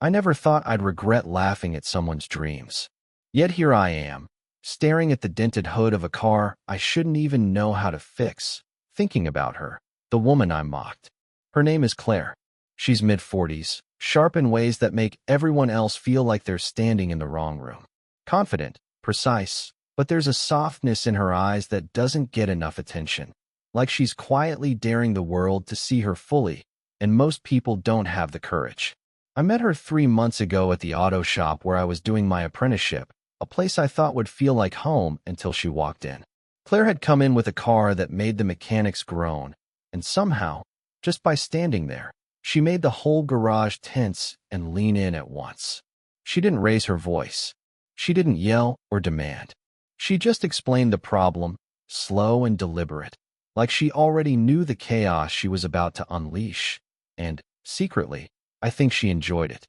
I never thought I'd regret laughing at someone's dreams. Yet here I am, staring at the dented hood of a car I shouldn't even know how to fix, thinking about her, the woman I mocked. Her name is Claire. She's mid-40s, sharp in ways that make everyone else feel like they're standing in the wrong room. Confident, precise, but there's a softness in her eyes that doesn't get enough attention. Like she's quietly daring the world to see her fully, and most people don't have the courage. I met her 3 months ago at the auto shop where I was doing my apprenticeship, a place I thought would feel like home until she walked in. Claire had come in with a car that made the mechanics groan, and somehow, just by standing there, she made the whole garage tense and lean in at once. She didn't raise her voice. She didn't yell or demand. She just explained the problem, slow and deliberate, like she already knew the chaos she was about to unleash. And, secretly, I think she enjoyed it.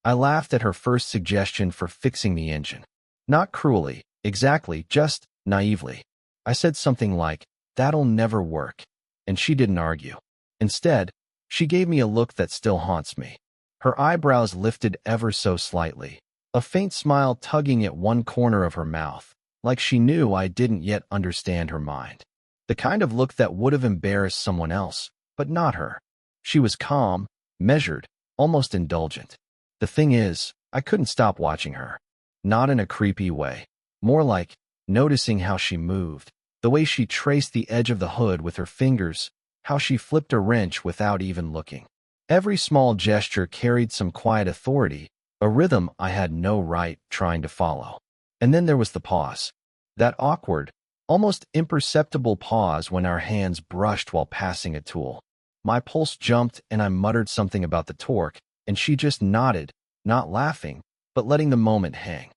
I laughed at her first suggestion for fixing the engine. Not cruelly, exactly, just naively. I said something like, "That'll never work," and she didn't argue. Instead, she gave me a look that still haunts me. Her eyebrows lifted ever so slightly, a faint smile tugging at one corner of her mouth, like she knew I didn't yet understand her mind. The kind of look that would have embarrassed someone else, but not her. She was calm, measured, almost indulgent. The thing is, I couldn't stop watching her. Not in a creepy way. More like noticing how she moved, the way she traced the edge of the hood with her fingers, how she flipped a wrench without even looking. Every small gesture carried some quiet authority, a rhythm I had no right trying to follow. And then there was the pause. That awkward, almost imperceptible pause when our hands brushed while passing a tool. My pulse jumped and I muttered something about the torque, and she just nodded, not laughing, but letting the moment hang.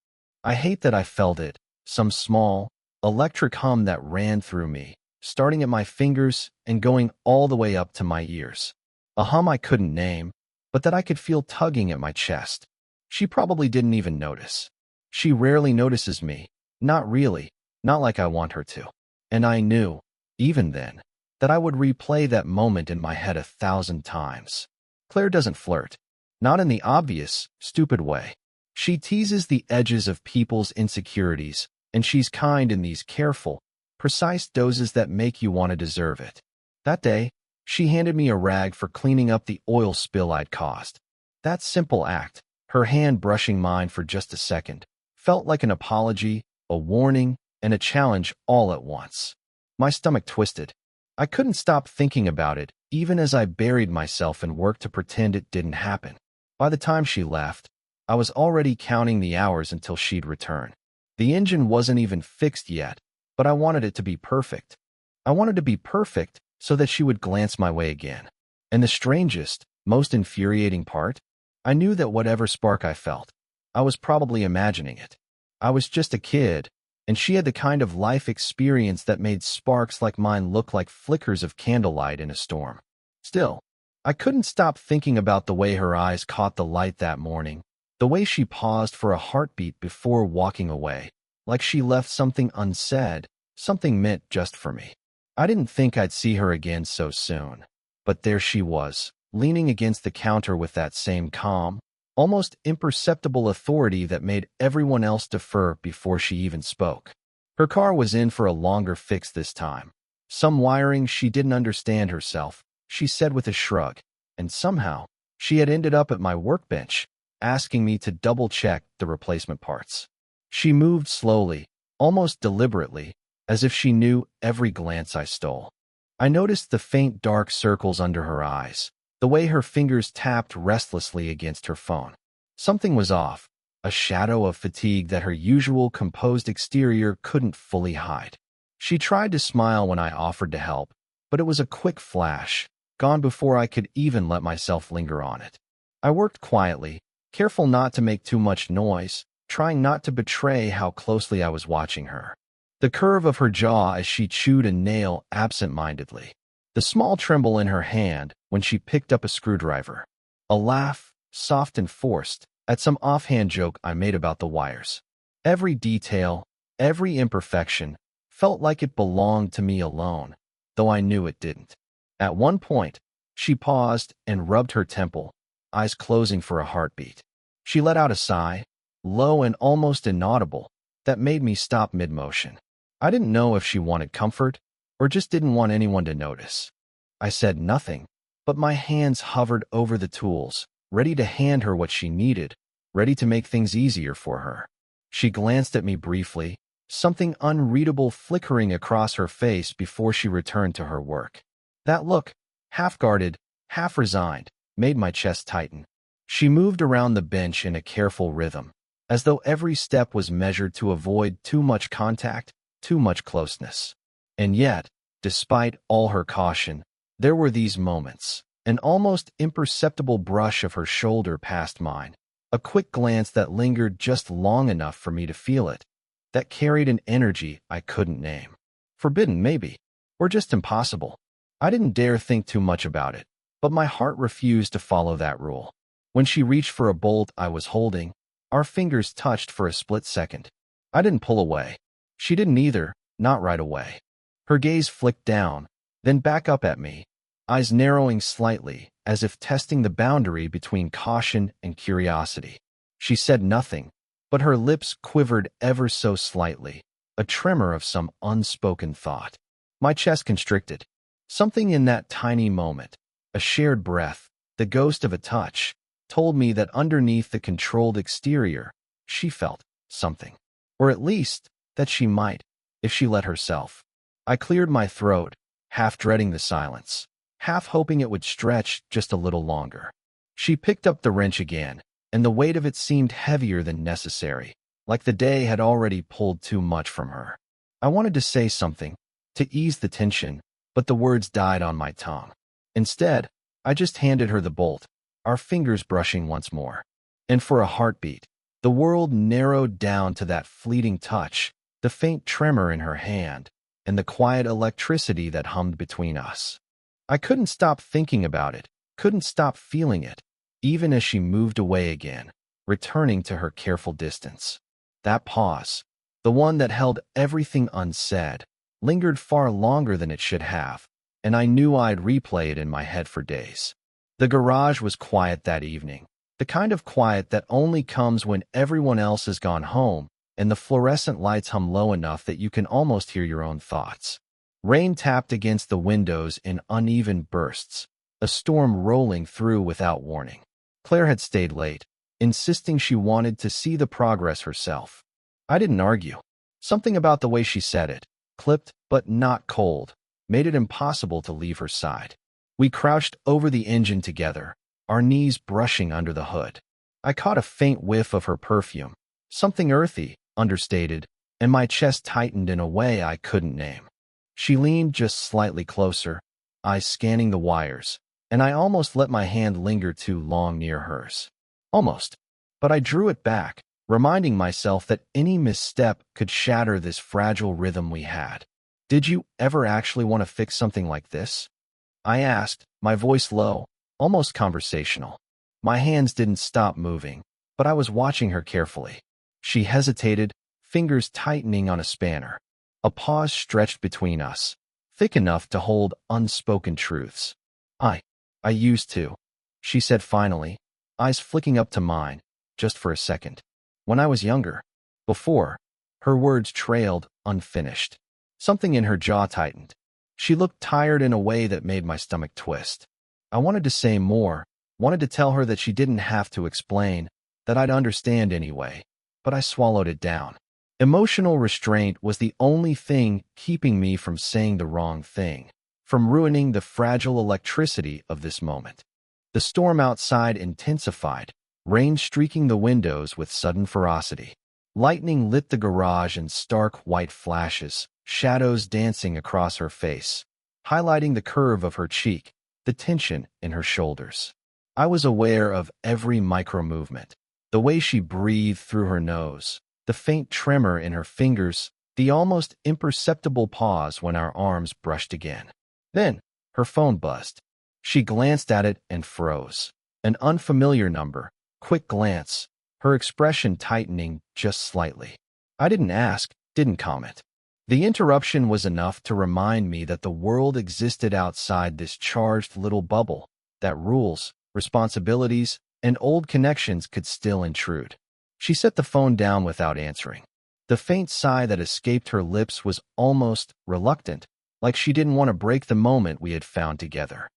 I hate that I felt it, some small, electric hum that ran through me, starting at my fingers and going all the way up to my ears. A hum I couldn't name, but that I could feel tugging at my chest. She probably didn't even notice. She rarely notices me, not really, not like I want her to. And I knew, even then, that I would replay that moment in my head 1,000 times. Claire doesn't flirt. Not in the obvious, stupid way. She teases the edges of people's insecurities, and she's kind in these careful, precise doses that make you want to deserve it. That day, she handed me a rag for cleaning up the oil spill I'd caused. That simple act, her hand brushing mine for just a second, felt like an apology, a warning, and a challenge all at once. My stomach twisted. I couldn't stop thinking about it, even as I buried myself in work to pretend it didn't happen. By the time she left, I was already counting the hours until she'd return. The engine wasn't even fixed yet, but I wanted it to be perfect. I wanted to be perfect so that she would glance my way again. And the strangest, most infuriating part? I knew that whatever spark I felt, I was probably imagining it. I was just a kid, and she had the kind of life experience that made sparks like mine look like flickers of candlelight in a storm. Still, I couldn't stop thinking about the way her eyes caught the light that morning, the way she paused for a heartbeat before walking away, like she left something unsaid, something meant just for me. I didn't think I'd see her again so soon, but there she was, leaning against the counter with that same calm, almost imperceptible authority that made everyone else defer before she even spoke. Her car was in for a longer fix this time. Some wiring she didn't understand herself, she said with a shrug, and somehow, she had ended up at my workbench, asking me to double-check the replacement parts. She moved slowly, almost deliberately, as if she knew every glance I stole. I noticed the faint dark circles under her eyes, the way her fingers tapped restlessly against her phone. Something was off, a shadow of fatigue that her usual composed exterior couldn't fully hide. She tried to smile when I offered to help, but it was a quick flash, gone before I could even let myself linger on it. I worked quietly, careful not to make too much noise, trying not to betray how closely I was watching her. The curve of her jaw as she chewed a nail absent-mindedly. The small tremble in her hand when she picked up a screwdriver. A laugh, soft and forced, at some offhand joke I made about the wires. Every detail, every imperfection, felt like it belonged to me alone, though I knew it didn't. At one point, she paused and rubbed her temple, eyes closing for a heartbeat. She let out a sigh, low and almost inaudible, that made me stop mid-motion. I didn't know if she wanted comfort or just didn't want anyone to notice. I said nothing, but my hands hovered over the tools, ready to hand her what she needed, ready to make things easier for her. She glanced at me briefly, something unreadable flickering across her face before she returned to her work. That look, half-guarded, half-resigned, made my chest tighten. She moved around the bench in a careful rhythm, as though every step was measured to avoid too much contact, too much closeness. And yet, despite all her caution, there were these moments, an almost imperceptible brush of her shoulder past mine, a quick glance that lingered just long enough for me to feel it, that carried an energy I couldn't name. Forbidden, maybe, or just impossible. I didn't dare think too much about it, but my heart refused to follow that rule. When she reached for a bolt I was holding, our fingers touched for a split second. I didn't pull away. She didn't either, not right away. Her gaze flicked down, then back up at me, eyes narrowing slightly, as if testing the boundary between caution and curiosity. She said nothing, but her lips quivered ever so slightly, a tremor of some unspoken thought. My chest constricted. Something in that tiny moment, a shared breath, the ghost of a touch, told me that underneath the controlled exterior, she felt something. Or at least, that she might, if she let herself. I cleared my throat, half dreading the silence, half hoping it would stretch just a little longer. She picked up the wrench again, and the weight of it seemed heavier than necessary, like the day had already pulled too much from her. I wanted to say something, to ease the tension, but the words died on my tongue. Instead, I just handed her the bolt, our fingers brushing once more. And for a heartbeat, the world narrowed down to that fleeting touch, the faint tremor in her hand, and the quiet electricity that hummed between us. I couldn't stop thinking about it, couldn't stop feeling it, even as she moved away again, returning to her careful distance. That pause, the one that held everything unsaid, lingered far longer than it should have, and I knew I'd replay it in my head for days. The garage was quiet that evening, the kind of quiet that only comes when everyone else has gone home and the fluorescent lights hum low enough that you can almost hear your own thoughts. Rain tapped against the windows in uneven bursts, a storm rolling through without warning. Claire had stayed late, insisting she wanted to see the progress herself. I didn't argue. Something about the way she said it, clipped but not cold, made it impossible to leave her side. We crouched over the engine together, our knees brushing under the hood. I caught a faint whiff of her perfume, something earthy, understated, and my chest tightened in a way I couldn't name. She leaned just slightly closer, eyes scanning the wires, and I almost let my hand linger too long near hers. Almost. But I drew it back, reminding myself that any misstep could shatter this fragile rhythm we had. Did you ever actually want to fix something like this? I asked, my voice low, almost conversational. My hands didn't stop moving, but I was watching her carefully. She hesitated, fingers tightening on a spanner. A pause stretched between us, thick enough to hold unspoken truths. I used to, she said finally, eyes flicking up to mine, just for a second. When I was younger. Before. Her words trailed, unfinished. Something in her jaw tightened. She looked tired in a way that made my stomach twist. I wanted to say more, wanted to tell her that she didn't have to explain, that I'd understand anyway, but I swallowed it down. Emotional restraint was the only thing keeping me from saying the wrong thing, from ruining the fragile electricity of this moment. The storm outside intensified, rain streaking the windows with sudden ferocity. Lightning lit the garage in stark white flashes, shadows dancing across her face, highlighting the curve of her cheek, the tension in her shoulders. I was aware of every micro-movement, the way she breathed through her nose, the faint tremor in her fingers, the almost imperceptible pause when our arms brushed again. Then, her phone buzzed. She glanced at it and froze. An unfamiliar number, quick glance, her expression tightening just slightly. I didn't ask, didn't comment. The interruption was enough to remind me that the world existed outside this charged little bubble, that rules, responsibilities, and old connections could still intrude. She set the phone down without answering. The faint sigh that escaped her lips was almost reluctant, like she didn't want to break the moment we had found together.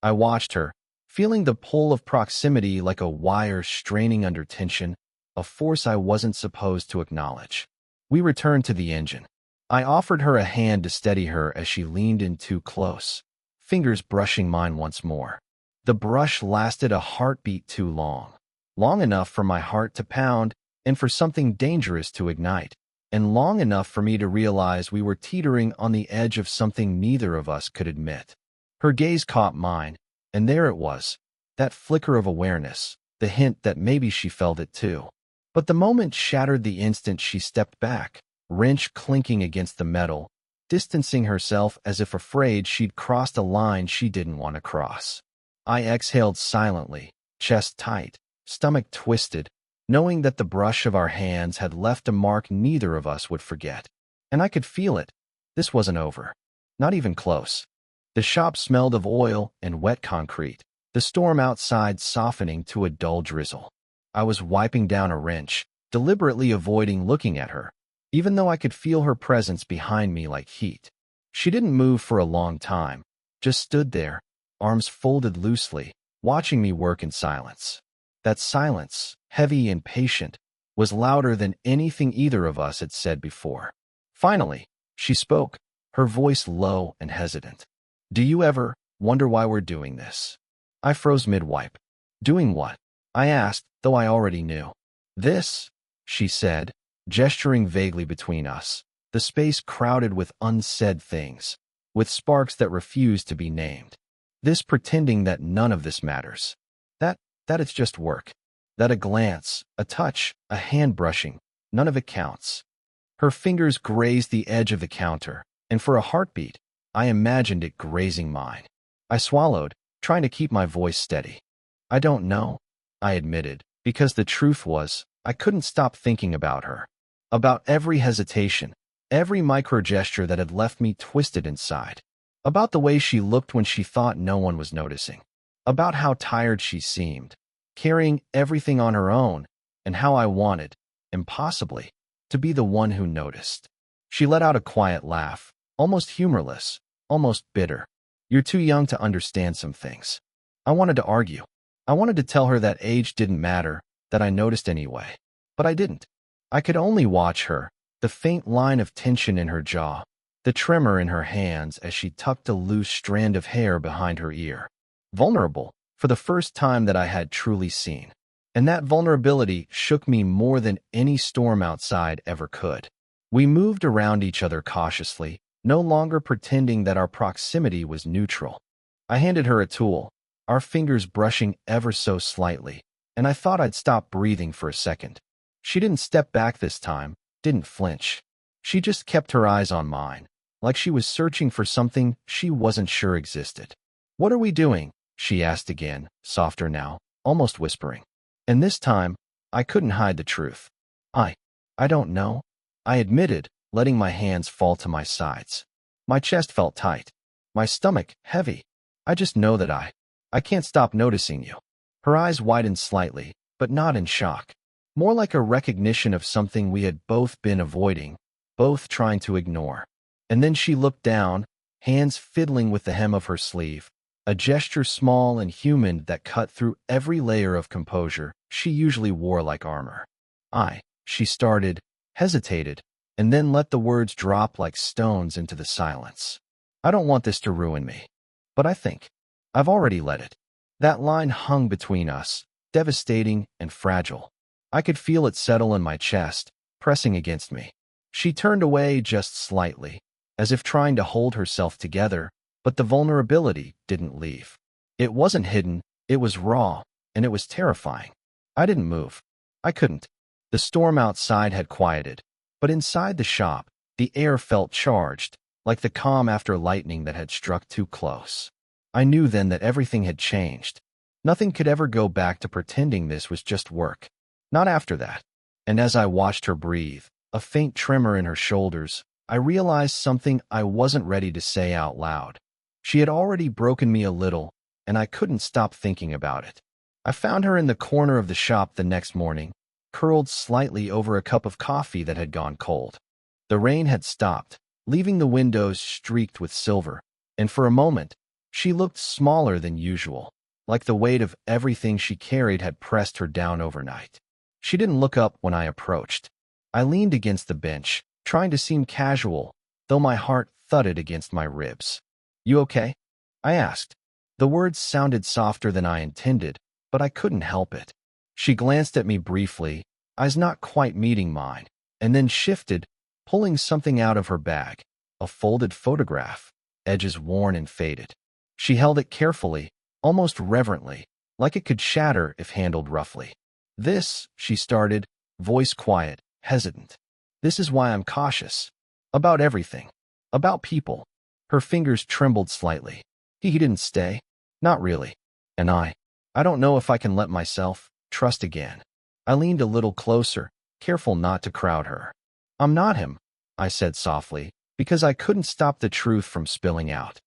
I watched her, feeling the pull of proximity like a wire straining under tension, a force I wasn't supposed to acknowledge. We returned to the engine. I offered her a hand to steady her as she leaned in too close, fingers brushing mine once more. The brush lasted a heartbeat too long, long enough for my heart to pound and for something dangerous to ignite, and long enough for me to realize we were teetering on the edge of something neither of us could admit. Her gaze caught mine, and there it was, that flicker of awareness, the hint that maybe she felt it too. But the moment shattered the instant she stepped back, wrench clinking against the metal, distancing herself as if afraid she'd crossed a line she didn't want to cross. I exhaled silently, chest tight, stomach twisted, knowing that the brush of our hands had left a mark neither of us would forget. And I could feel it. This wasn't over. Not even close. The shop smelled of oil and wet concrete, the storm outside softening to a dull drizzle. I was wiping down a wrench, deliberately avoiding looking at her, even though I could feel her presence behind me like heat. She didn't move for a long time, just stood there, arms folded loosely, watching me work in silence. That silence, heavy and patient, was louder than anything either of us had said before. Finally, she spoke, her voice low and hesitant. "Do you ever wonder why we're doing this?" I froze mid-wipe. "Doing what?" I asked, though I already knew. "This," she said, gesturing vaguely between us, the space crowded with unsaid things, with sparks that refused to be named. This pretending that none of this matters. That it's just work. That a glance, a touch, a hand brushing, none of it counts. Her fingers grazed the edge of the counter, and for a heartbeat, I imagined it grazing mine. I swallowed, trying to keep my voice steady. "I don't know," I admitted, because the truth was, I couldn't stop thinking about her. About every hesitation, every micro-gesture that had left me twisted inside. About the way she looked when she thought no one was noticing. About how tired she seemed, carrying everything on her own, and how I wanted, impossibly, to be the one who noticed. She let out a quiet laugh, almost humorless, almost bitter. "You're too young to understand some things." I wanted to argue. I wanted to tell her that age didn't matter, that I noticed anyway. But I didn't. I could only watch her, the faint line of tension in her jaw, the tremor in her hands as she tucked a loose strand of hair behind her ear. Vulnerable, for the first time that I had truly seen. And that vulnerability shook me more than any storm outside ever could. We moved around each other cautiously, no longer pretending that our proximity was neutral. I handed her a tool, our fingers brushing ever so slightly, and I thought I'd stop breathing for a second. She didn't step back this time, didn't flinch. She just kept her eyes on mine, like she was searching for something she wasn't sure existed. "What are we doing?" she asked again, softer now, almost whispering. And this time, I couldn't hide the truth. I don't know," I admitted, letting my hands fall to my sides. My chest felt tight, my stomach heavy. "I just know that I can't stop noticing you." Her eyes widened slightly, but not in shock. More like a recognition of something we had both been avoiding, both trying to ignore. And then she looked down, hands fiddling with the hem of her sleeve, a gesture small and human that cut through every layer of composure she usually wore like armor. She started, hesitated, and then let the words drop like stones into the silence. "I don't want this to ruin me. But I think I've already let it." That line hung between us, devastating and fragile. I could feel it settle in my chest, pressing against me. She turned away just slightly, as if trying to hold herself together, but the vulnerability didn't leave. It wasn't hidden, it was raw, and it was terrifying. I didn't move. I couldn't. The storm outside had quieted, but inside the shop, the air felt charged, like the calm after lightning that had struck too close. I knew then that everything had changed. Nothing could ever go back to pretending this was just work. Not after that. And as I watched her breathe, a faint tremor in her shoulders, I realized something I wasn't ready to say out loud. She had already broken me a little, and I couldn't stop thinking about it. I found her in the corner of the shop the next morning, curled slightly over a cup of coffee that had gone cold. The rain had stopped, leaving the windows streaked with silver, and for a moment, she looked smaller than usual, like the weight of everything she carried had pressed her down overnight. She didn't look up when I approached. I leaned against the bench, trying to seem casual, though my heart thudded against my ribs. "You okay?" I asked. The words sounded softer than I intended, but I couldn't help it. She glanced at me briefly, eyes not quite meeting mine, and then shifted, pulling something out of her bag, a folded photograph, edges worn and faded. She held it carefully, almost reverently, like it could shatter if handled roughly. "This," she started, voice quiet, hesitant. "This is why I'm cautious. About everything. About people." Her fingers trembled slightly. He didn't stay. Not really. And I don't know if I can let myself trust again." I leaned a little closer, careful not to crowd her. "I'm not him," I said softly, because I couldn't stop the truth from spilling out.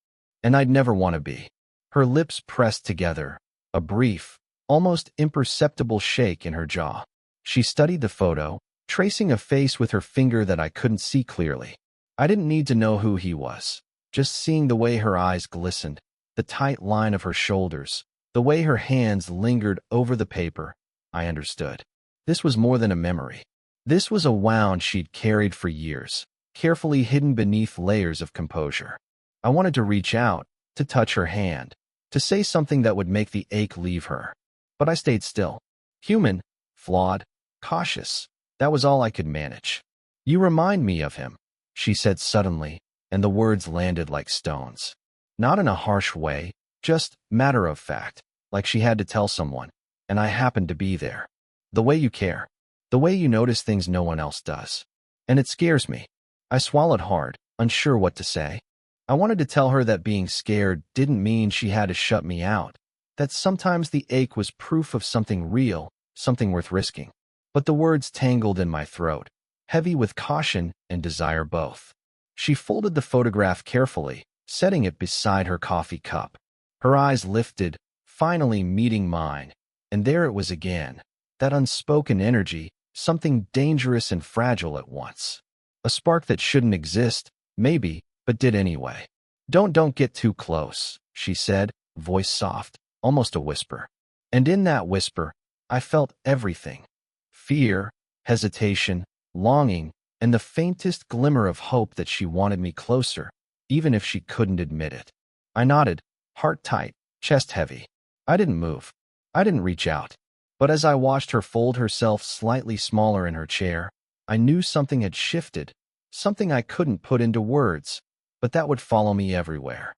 "And I'd never want to be." Her lips pressed together, a brief, almost imperceptible shake in her jaw. She studied the photo, tracing a face with her finger that I couldn't see clearly. I didn't need to know who he was. Just seeing the way her eyes glistened, the tight line of her shoulders, the way her hands lingered over the paper, I understood. This was more than a memory. This was a wound she'd carried for years, carefully hidden beneath layers of composure. I wanted to reach out, to touch her hand, to say something that would make the ache leave her. But I stayed still. Human, flawed, cautious. That was all I could manage. "You remind me of him," she said suddenly, and the words landed like stones. Not in a harsh way, just matter of fact, like she had to tell someone, and I happened to be there. "The way you care. The way you notice things no one else does. And it scares me." I swallowed hard, unsure what to say. I wanted to tell her that being scared didn't mean she had to shut me out, that sometimes the ache was proof of something real, something worth risking. But the words tangled in my throat, heavy with caution and desire both. She folded the photograph carefully, setting it beside her coffee cup. Her eyes lifted, finally meeting mine, and there it was again, that unspoken energy, something dangerous and fragile at once. A spark that shouldn't exist, maybe, but did anyway. Don't get too close," she said, voice soft, almost a whisper. And in that whisper, I felt everything. Fear, hesitation, longing, and the faintest glimmer of hope that she wanted me closer, even if she couldn't admit it. I nodded, heart tight, chest heavy. I didn't move. I didn't reach out. But as I watched her fold herself slightly smaller in her chair, I knew something had shifted, something I couldn't put into words, but that would follow me everywhere.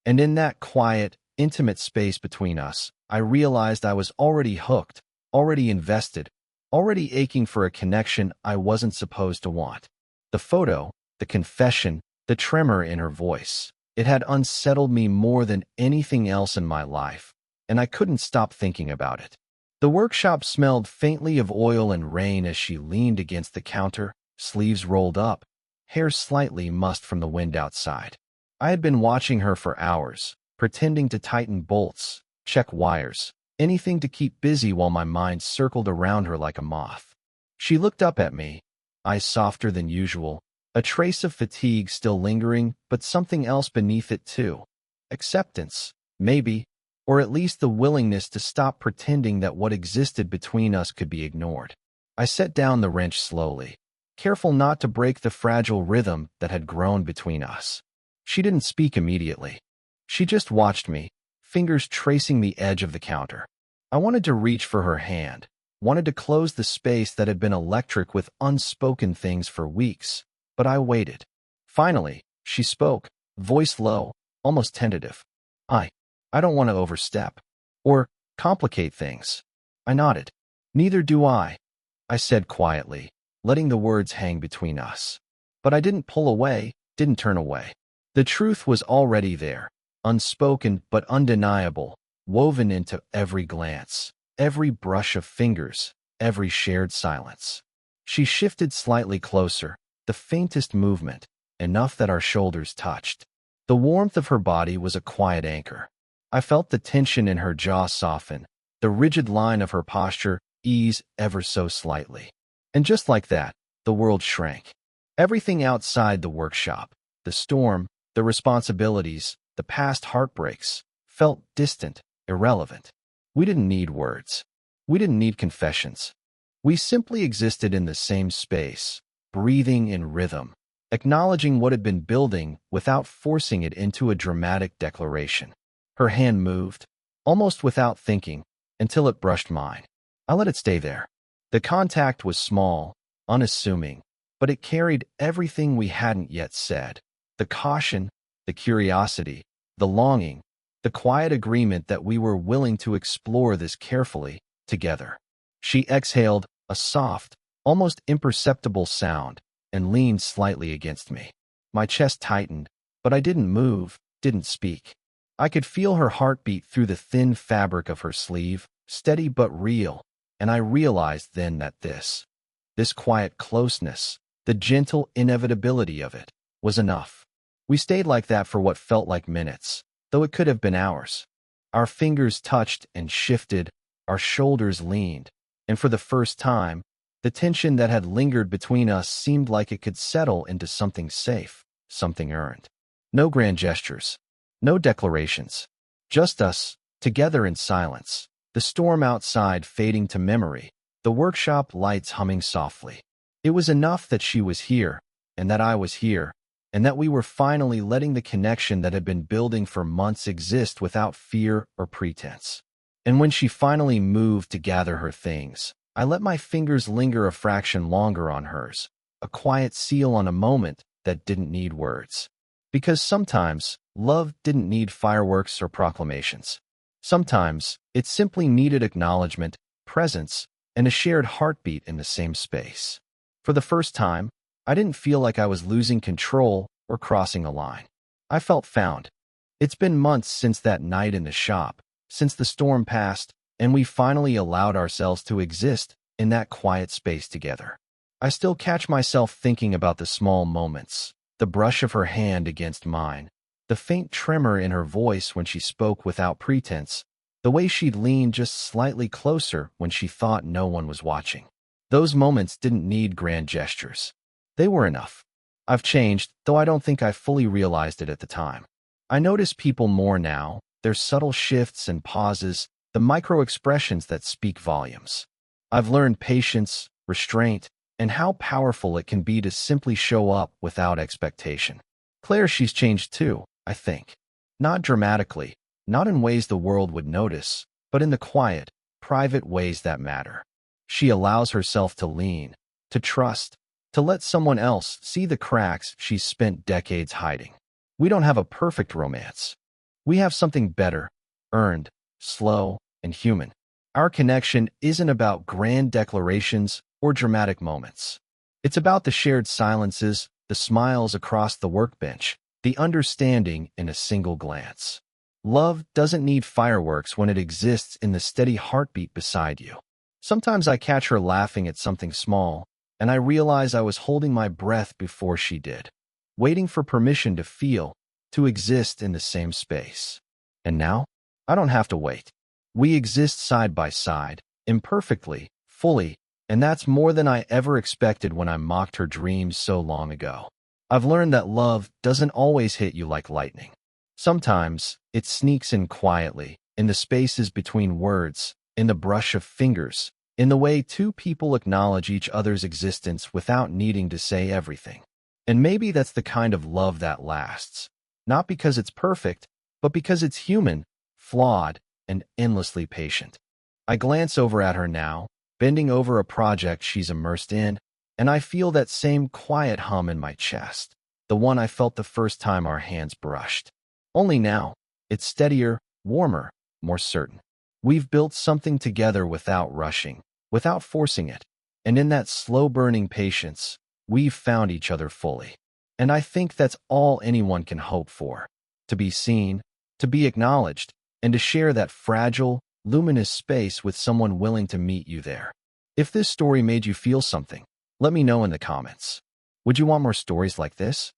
And in that quiet, intimate space between us, I realized I was already hooked, already invested, already aching for a connection I wasn't supposed to want. The photo, the confession, the tremor in her voice, it had unsettled me more than anything else in my life, and I couldn't stop thinking about it. The workshop smelled faintly of oil and rain as she leaned against the counter, sleeves rolled up, hair slightly mussed from the wind outside. I had been watching her for hours, pretending to tighten bolts, check wires, anything to keep busy while my mind circled around her like a moth. She looked up at me, eyes softer than usual, a trace of fatigue still lingering, but something else beneath it too. Acceptance, maybe, or at least the willingness to stop pretending that what existed between us could be ignored. I set down the wrench slowly, careful not to break the fragile rhythm that had grown between us. She didn't speak immediately. She just watched me, fingers tracing the edge of the counter. I wanted to reach for her hand, wanted to close the space that had been electric with unspoken things for weeks, but I waited. Finally, she spoke, voice low, almost tentative. I don't want to overstep or complicate things." I nodded. "Neither do I," I said quietly, letting the words hang between us. But I didn't pull away, didn't turn away. The truth was already there, unspoken but undeniable, woven into every glance, every brush of fingers, every shared silence. She shifted slightly closer, the faintest movement, enough that our shoulders touched. The warmth of her body was a quiet anchor. I felt the tension in her jaw soften, the rigid line of her posture ease ever so slightly. And just like that, the world shrank. Everything outside the workshop, the storm, the responsibilities, the past heartbreaks, felt distant, irrelevant. We didn't need words. We didn't need confessions. We simply existed in the same space, breathing in rhythm, acknowledging what had been building without forcing it into a dramatic declaration. Her hand moved, almost without thinking, until it brushed mine. I let it stay there. The contact was small, unassuming, but it carried everything we hadn't yet said. The caution, the curiosity, the longing, the quiet agreement that we were willing to explore this carefully, together. She exhaled a soft, almost imperceptible sound and leaned slightly against me. My chest tightened, but I didn't move, didn't speak. I could feel her heartbeat through the thin fabric of her sleeve, steady but real, and I realized then that this quiet closeness, the gentle inevitability of it, was enough. We stayed like that for what felt like minutes, though it could have been hours. Our fingers touched and shifted, our shoulders leaned, and for the first time, the tension that had lingered between us seemed like it could settle into something safe, something earned. No grand gestures, no declarations, just us, together in silence, the storm outside fading to memory, the workshop lights humming softly. It was enough that she was here, and that I was here, and that we were finally letting the connection that had been building for months exist without fear or pretense. And when she finally moved to gather her things, I let my fingers linger a fraction longer on hers, a quiet seal on a moment that didn't need words. Because sometimes, love didn't need fireworks or proclamations. Sometimes, it simply needed acknowledgement, presence, and a shared heartbeat in the same space. For the first time, I didn't feel like I was losing control or crossing a line. I felt found. It's been months since that night in the shop, since the storm passed, and we finally allowed ourselves to exist in that quiet space together. I still catch myself thinking about the small moments, the brush of her hand against mine, the faint tremor in her voice when she spoke without pretense, the way she'd lean just slightly closer when she thought no one was watching. Those moments didn't need grand gestures. They were enough. I've changed, though I don't think I fully realized it at the time. I notice people more now, their subtle shifts and pauses, the micro-expressions that speak volumes. I've learned patience, restraint, and how powerful it can be to simply show up without expectation. Claire, she's changed too, I think. Not dramatically, not in ways the world would notice, but in the quiet, private ways that matter. She allows herself to lean, to trust, to let someone else see the cracks she's spent decades hiding. We don't have a perfect romance. We have something better, earned, slow, and human. Our connection isn't about grand declarations or dramatic moments. It's about the shared silences, the smiles across the workbench, the understanding in a single glance. Love doesn't need fireworks when it exists in the steady heartbeat beside you. Sometimes I catch her laughing at something small, and I realize I was holding my breath before she did, waiting for permission to feel, to exist in the same space. And now, I don't have to wait. We exist side by side, imperfectly, fully, and that's more than I ever expected when I mocked her dreams so long ago. I've learned that love doesn't always hit you like lightning. Sometimes, it sneaks in quietly, in the spaces between words, in the brush of fingers, in the way two people acknowledge each other's existence without needing to say everything. And maybe that's the kind of love that lasts. Not because it's perfect, but because it's human, flawed, and endlessly patient. I glance over at her now, bending over a project she's immersed in, and I feel that same quiet hum in my chest, the one I felt the first time our hands brushed. Only now, it's steadier, warmer, more certain. We've built something together without rushing, without forcing it, and in that slow-burning patience, we've found each other fully. And I think that's all anyone can hope for, to be seen, to be acknowledged, and to share that fragile, luminous space with someone willing to meet you there. If this story made you feel something, let me know in the comments. Would you want more stories like this?